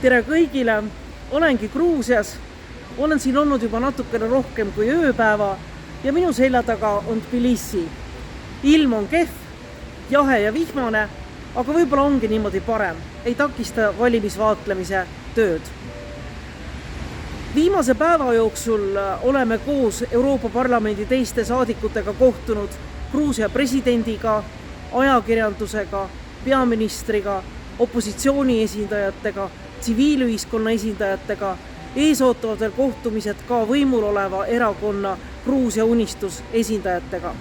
Tere kõigile, olengi Gruusias, olen siin olnud juba natukene rohkem kui ööpäeva ja minu selja taga on Tbilisi. Ilm on kehv, jahe ja vihmane, aga võib-olla ongi niimoodi parem, ei takista valimisvaatlemise tööd. Viimase päeva jooksul oleme koos Euroopa Parlamendi teiste saadikutega kohtunud Gruusia presidendiga, ajakirjandusega, peaministriga, opositsiooni esindajatega, tsiviilühiskonna esindajatega, eesootavad veel kohtumised ka võimul oleva erakonna Gruusia Unistus esindajatega.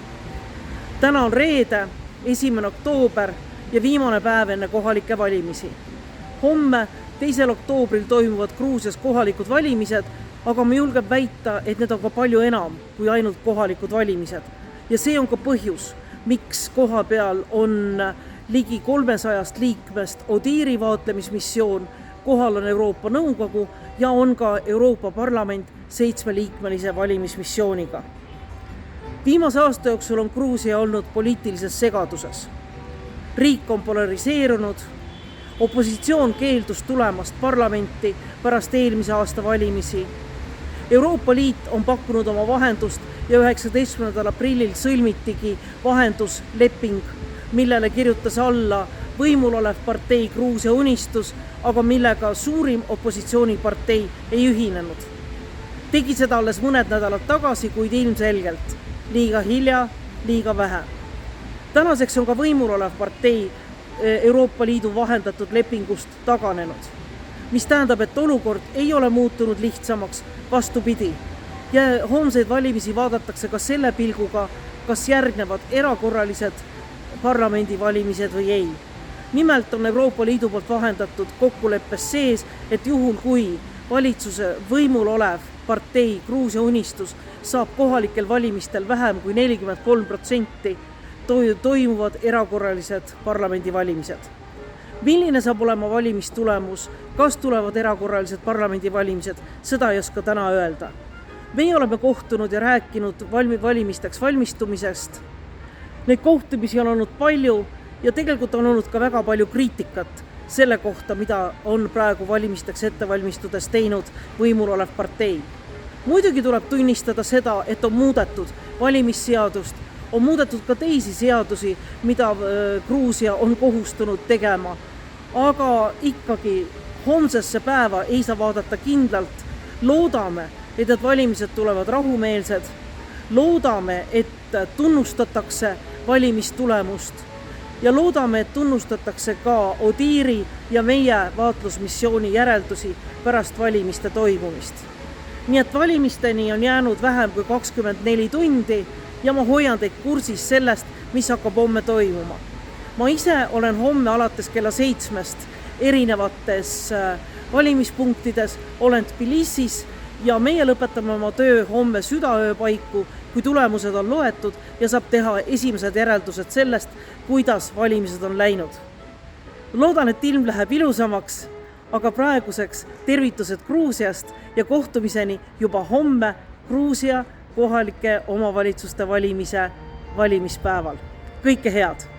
Täna on reede, 1. oktoober ja viimane päev enne kohalikke valimisi. Homme, 2. oktoobril toimuvad Gruusias kohalikud valimised, aga ma julgen väita, et need on ka palju enam kui ainult kohalikud valimised. Ja see on ka põhjus, miks koha peal on ligi 300 liikmest ODIHR-i vaatlemismissioon, kohal on Euroopa Nõukogu ja on ka Euroopa Parlament 7-liikmelise valimismissiooniga. Viimase aasta jooksul on Gruusia olnud poliitilises segaduses. Riik on polariseerunud, opositsioon keeldus tulemast parlamenti pärast eelmise aasta valimisi. Euroopa Liit on pakkunud oma vahendust ja 19. aprillil sõlmitigi vahendusleping, millele kirjutas alla võimul olev partei Gruusia Unistus, aga millega suurim opositsioonipartei ei ühinenud. Tegi seda alles mõned nädalad tagasi, kuid ilmselgelt. Liiga hilja, liiga vähe. Tänaseks on ka võimul olev partei Euroopa Liidu vahendatud lepingust taganenud, mis tähendab, et olukord ei ole muutunud lihtsamaks, vastupidi. Ja homseid valimisi vaadatakse ka selle pilguga, kas järgnevad erakorralised parlamendivalimised või ei. Nimelt on Euroopa Liidu poolt vahendatud kokkuleppes sees, et juhul kui valitsuse võimul olev partei Gruusia Unistus saab kohalikel valimistel vähem kui 43%, toimuvad erakorralised parlamendivalimised. Milline saab olema valimistulemus, kas tulevad erakorralised parlamendivalimised, seda ei oska täna öelda. Meie oleme kohtunud ja rääkinud valimisteks valmistumisest. Neid kohtumisi on olnud palju ja tegelikult on olnud ka väga palju kriitikat selle kohta, mida on praegu valimisteks ettevalmistudes teinud võimul olev partei. Muidugi tuleb tunnistada seda, et on muudetud valimisseadust, on muudetud ka teisi seadusi, mida Gruusia on kohustunud tegema. Aga ikkagi homsesse päeva ei saa vaadata kindlalt. Loodame, et need valimised tulevad rahumeelsed. Loodame, et tunnustatakse valimistulemust. Ja loodame, et tunnustatakse ka ODIHR-i ja meie vaatlusmissiooni järeldusi pärast valimiste toimumist. Nii et valimisteni on jäänud vähem kui 24 tundi ja ma hoian teid kursis sellest, mis hakkab homme toimuma. Ma ise olen homme alates kella 7 erinevates valimispunktides, olen Tbilisis ja meie lõpetame oma töö homme südaöö paiku, kui tulemused on loetud ja saab teha esimesed järeldused sellest, kuidas valimised on läinud. Loodan, et ilm läheb ilusamaks, aga praeguseks tervitused Gruusiast ja kohtumiseni juba homme Gruusia kohalike omavalitsuste valimispäeval. Kõike head!